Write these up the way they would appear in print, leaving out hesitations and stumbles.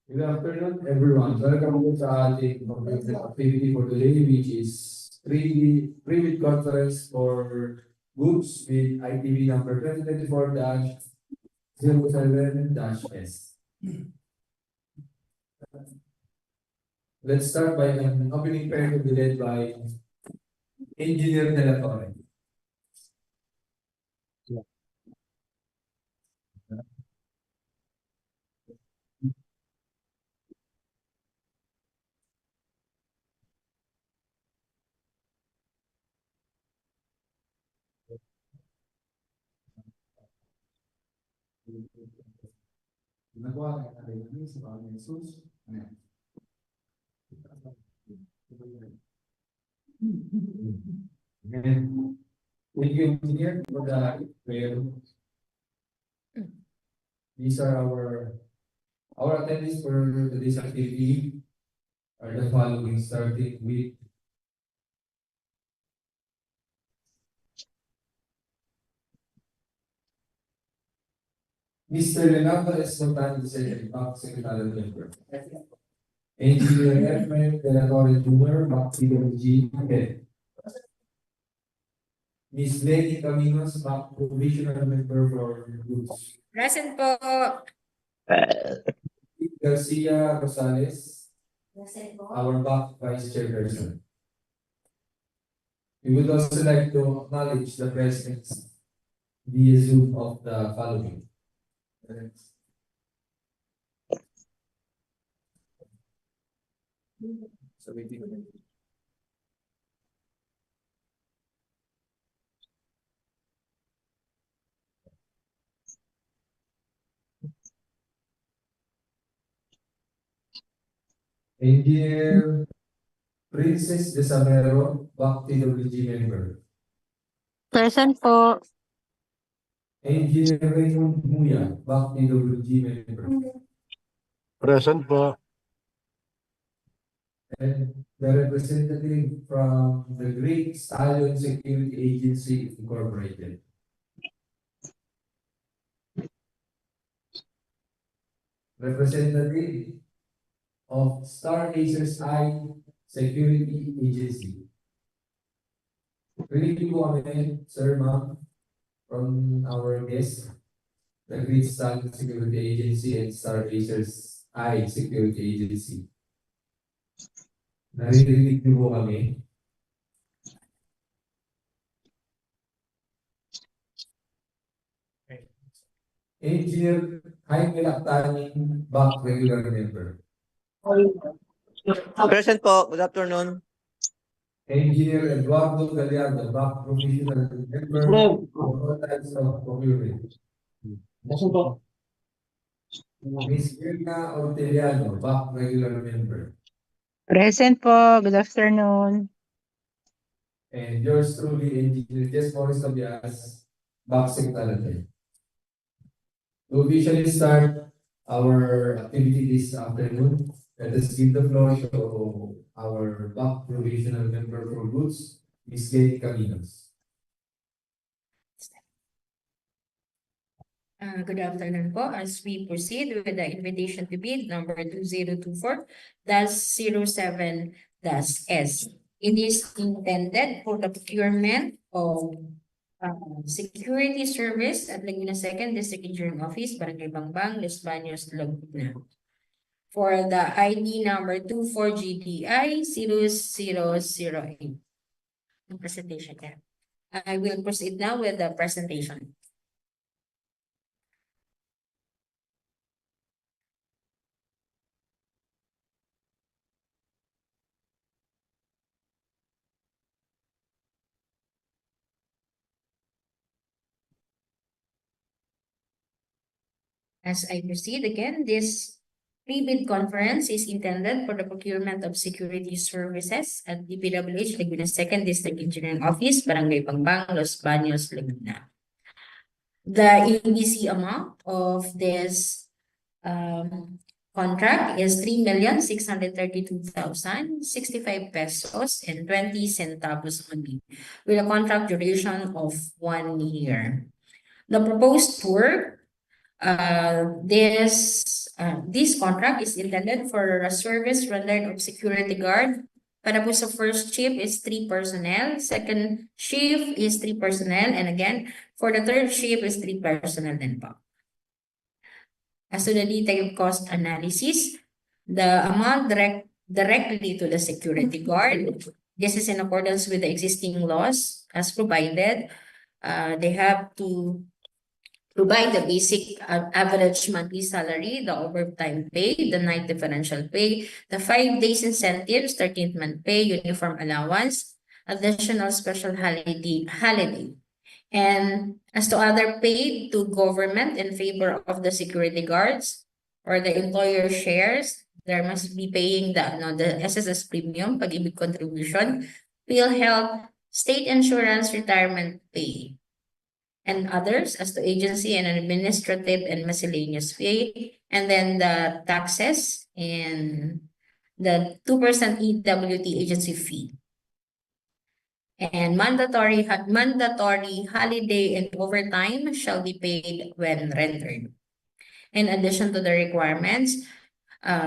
Good afternoon, everyone. Welcome to sa ating activity for today, which is pre-bid conference for goods with ITV number 2024-07-S. Let's start by an opening prayer to be led by Engineer De La Torre. Ginagawa ng ating sa Panginoon Jesus. Amen. Amen. Thank you, Engineer, for the prayer. These are our attendees for today's activity are the following, starting with Mr. Leonardo Escobar, Secretary Member. Engineer Edmund De La Torre Jr., DPWH Laguna. Miss Lady Caminos, Provisional Member for Goods. Present po. Garcia Rosales, our back Vice Chairperson. We would also like to acknowledge the presence via Zoom of the following. Engineer Princess de Samero, back TWG member. Present po. Engineer Raymond Muya, back TWG member. Present po. And the representative from the Great Stallion Security Agency Incorporated. Representative of Star Acers Eye Security Agency. Really po kami, sir, ma'am, from our guest, the Great Stallion Security Agency and Star Acers Eye Security Agency. Naririnig niyo po kami. Engineer Jaime Lactaning, back regular member. Present po. Good afternoon. Engineer Eduardo Gallardo, back provisional member for all types of procurement. Present po. Miss Irna Orteliano, back regular member. Present po. Good afternoon. And yours truly, Engineer Jess Morris Tobias, back secretary. To officially start our activity this afternoon, let us give the floor to our back provisional member for goods, Ms. Kate Caminos. Good afternoon po. As we proceed with the invitation to bid number 2024-07-S. It is intended for the procurement of security service at Laguna 2nd District Engineering Office, Barangay Bambang, Los Banos, Laguna. For the ID number 24GDI 0008. Presentation there. I will proceed now with the presentation. As I proceed again, this pre-bid conference is intended for the procurement of security services at DPWH Laguna 2nd District Engineering Office, Barangay Bambang, Los Banos, Laguna. The EBC amount of this contract is 3,632,065 pesos and 20 centavos only, with a contract duration of 1 year. The proposed work, this contract is intended for a service rendered of security guard. Para po sa first shift is 3 personnel, second shift is 3 personnel, and again, for the third shift is 3 personnel din po. As to the detailed cost analysis, the amount directly to the security guard, this is in accordance with the existing laws as provided. They have to provide the basic average monthly salary, the overtime pay, the night differential pay, the 5 days incentives, 13th month pay, uniform allowance, additional special holiday. And as to other paid to government in favor of the security guards or the employer shares, there must be paying the SSS premium, pag-ibig contribution, PhilHealth, state insurance, retirement pay, and others as to agency and administrative and miscellaneous pay, and then the taxes and the 2% EWT agency fee. And mandatory holiday and overtime shall be paid when rendered. In addition to the requirements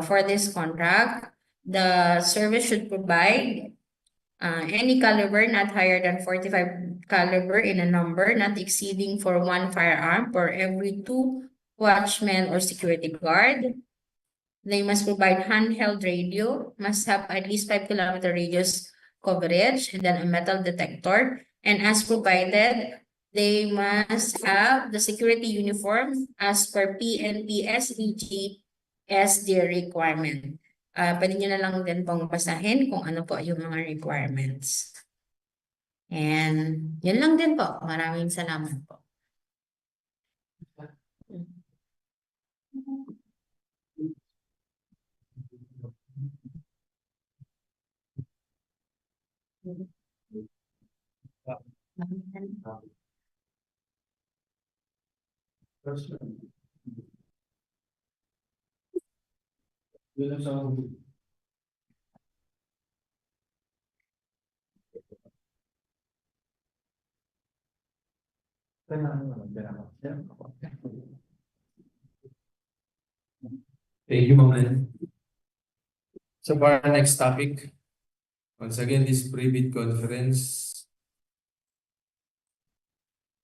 for this contract, the service should provide any caliber not higher than 45 caliber in a number not exceeding for 1 firearm for every 2 watchmen or security guard. They must provide handheld radio, must have at least 5-kilometer radius coverage, and then a metal detector. And as provided, they must have the security uniform as per PNP-SEG as their requirement. Pwede nyo na lang din pong basahin kung ano po yung mga requirements. And yun lang din po. Maraming salamat po. Thank you, Ma'am. So for our next topic, once again, this pre-bid conference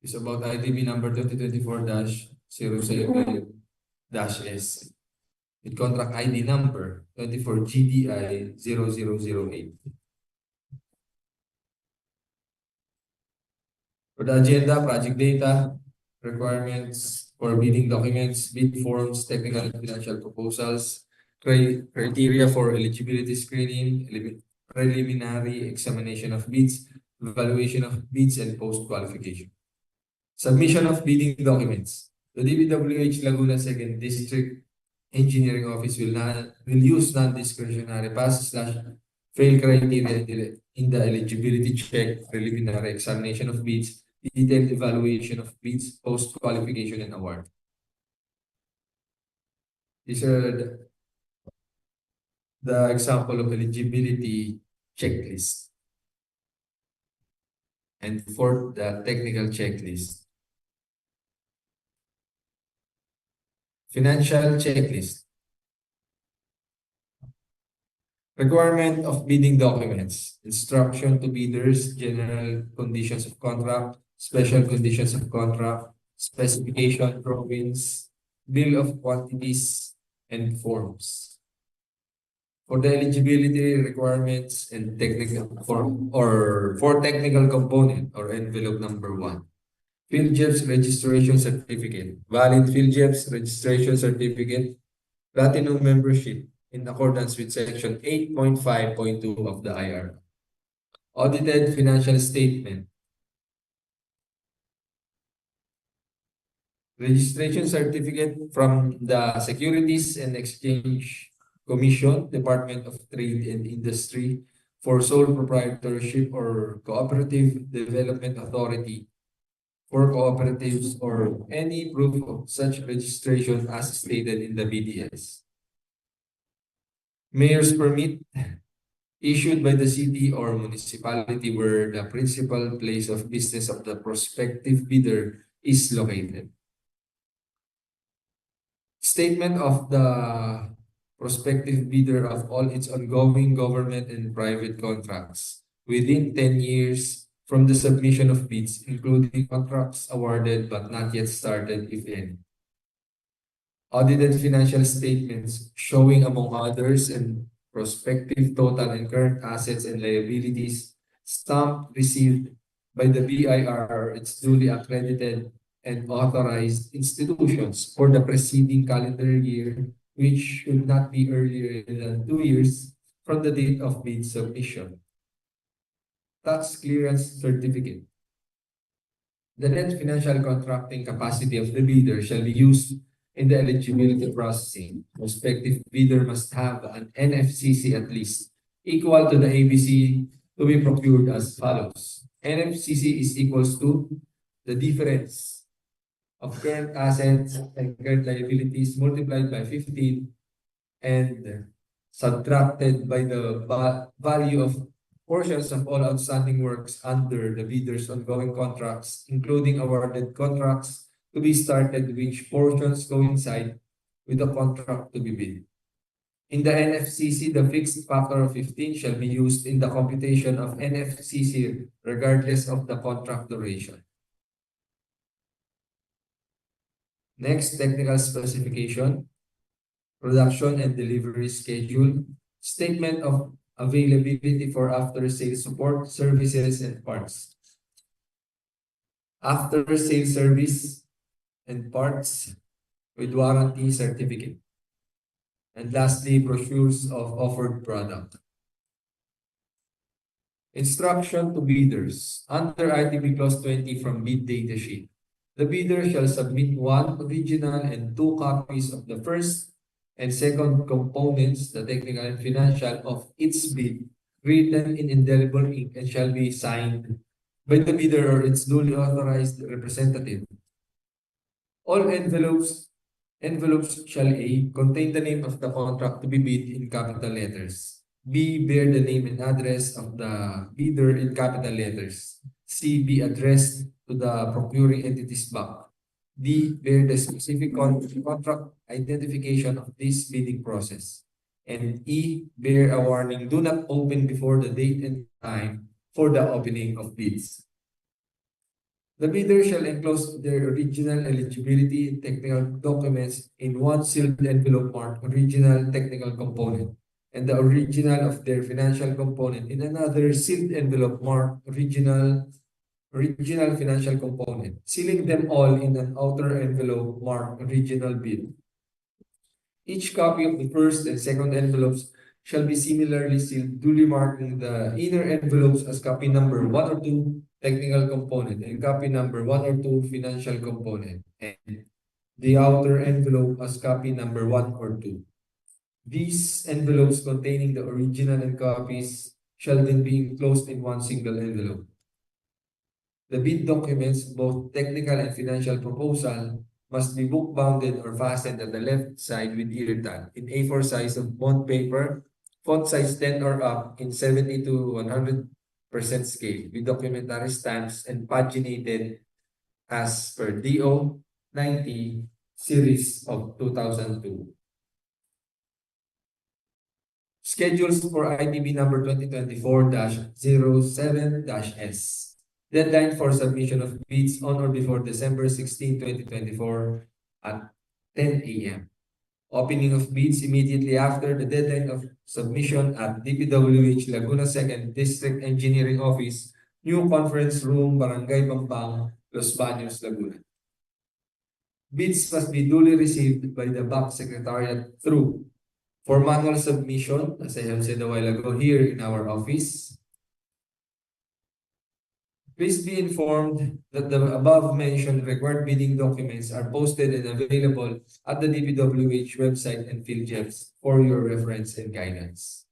is about ITB number 2024-007-S with contract ID number 24GDI0008. For the agenda, project data, requirements for bidding documents, bid forms, technical and financial proposals, criteria for eligibility screening, preliminary examination of bids, evaluation of bids, and post-qualification. Submission of bidding documents. The DPWH Laguna 2nd District Engineering Office will use non-discretionary pass/fail criteria in the eligibility check, preliminary examination of bids, detailed evaluation of bids, post-qualification, and award. These are the example of eligibility checklist. And fourth, the technical checklist. Financial checklist. Requirement of bidding documents. Instruction to bidders, general conditions of contract, special conditions of contract, specification, drawings, bill of quantities, and forms. For the eligibility requirements and technical form or for technical component or envelope number 1. PhilJEPS registration certificate. Valid PhilJEPS registration certificate. Platinum membership in accordance with section 8.5.2 of the IR. Audited financial statement. Registration certificate from the Securities and Exchange Commission, Department of Trade and Industry for sole proprietorship or cooperative development authority for cooperatives or any proof of such registration as stated in the BDS. Mayor's permit issued by the city or municipality where the principal place of business of the prospective bidder is located. Statement of the prospective bidder of all its ongoing government and private contracts within 10 years from the submission of bids, including contracts awarded but not yet started, if any. Audited financial statements showing, among others, and prospective total and current assets and liabilities stamped received by the BIR or its duly accredited and authorized institutions for the preceding calendar year, which should not be earlier than 2 years from the date of bid submission. Tax clearance certificate. The net financial contracting capacity of the bidder shall be used in the eligibility processing. Prospective bidder must have an NFCC at least equal to the ABC to be procured as follows. NFCC is equals to the difference of current assets and current liabilities multiplied by 15 and subtracted by the value of portions of all outstanding works under the bidder's ongoing contracts, including awarded contracts to be started, which portions coincide with the contract to be bid. In the NFCC, the fixed factor of 15 shall be used in the computation of NFCC regardless of the contract duration. Next, technical specification, production and delivery schedule, statement of availability for after-sales support, services, and parts. After-sales service and parts with warranty certificate. And lastly, brochures of offered product. Instruction to bidders. Under ITB Clause 20 from bid data sheet, the bidder shall submit 1 original and 2 copies of the first and second components, the technical and financial, of its bid, written in indelible ink and shall be signed by the bidder or its duly authorized representative. All envelopes shall A, contain the name of the contract to be bid in capital letters. B, bear the name and address of the bidder in capital letters. C, be addressed to the procuring entity's bank. D, bear the specific contract identification of this bidding process. And E, bear a warning, do not open before the date and time for the opening of bids. The bidder shall enclose their original eligibility and technical documents in one sealed envelope marked original technical component, and the original of their financial component in another sealed envelope marked original financial component, sealing them all in an outer envelope marked original bid. Each copy of the first and second envelopes shall be similarly sealed, duly marking the inner envelopes as copy number 1 or 2 technical component and copy number 1 or 2 financial component, and the outer envelope as copy number 1 or 2. These envelopes containing the original and copies shall then be enclosed in one single envelope. The bid documents, both technical and financial proposal, must be book-bounded or fastened at the left side with ear tag in A4 size of bond paper, font size 10 or up in 70 to 100% scale with documentary stamps and paginated as per DEO 90 series of 2002. Schedules for ITB number 2024-07-S. Deadline for submission of bids on or before December 16, 2024 at 10 a.m. Opening of bids immediately after the deadline of submission at DPWH Laguna 2nd District Engineering Office, New Conference Room, Barangay Bambang, Los Banos, Laguna. Bids must be duly received by the back secretariat through for manual submission, as I have said a while ago, here in our office. Please be informed that the above-mentioned required bidding documents are posted and available at the DPWH website and PhilGEPs for your reference and guidance.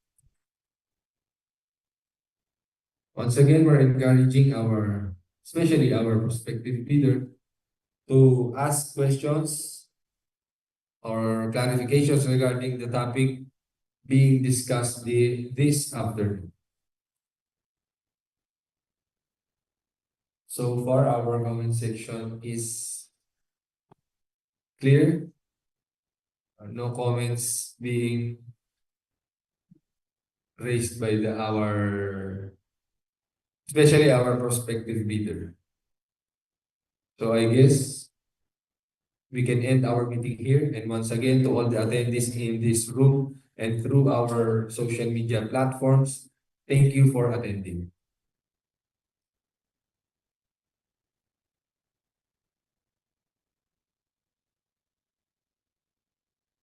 Once again, we're encouraging especially our prospective bidder, to ask questions or clarifications regarding the topic being discussed this afternoon. So far, our comment section is clear. No comments being raised by especially our prospective bidder. So I guess we can end our meeting here. And once again, to all the attendees in this room and through our social media platforms, thank you for attending.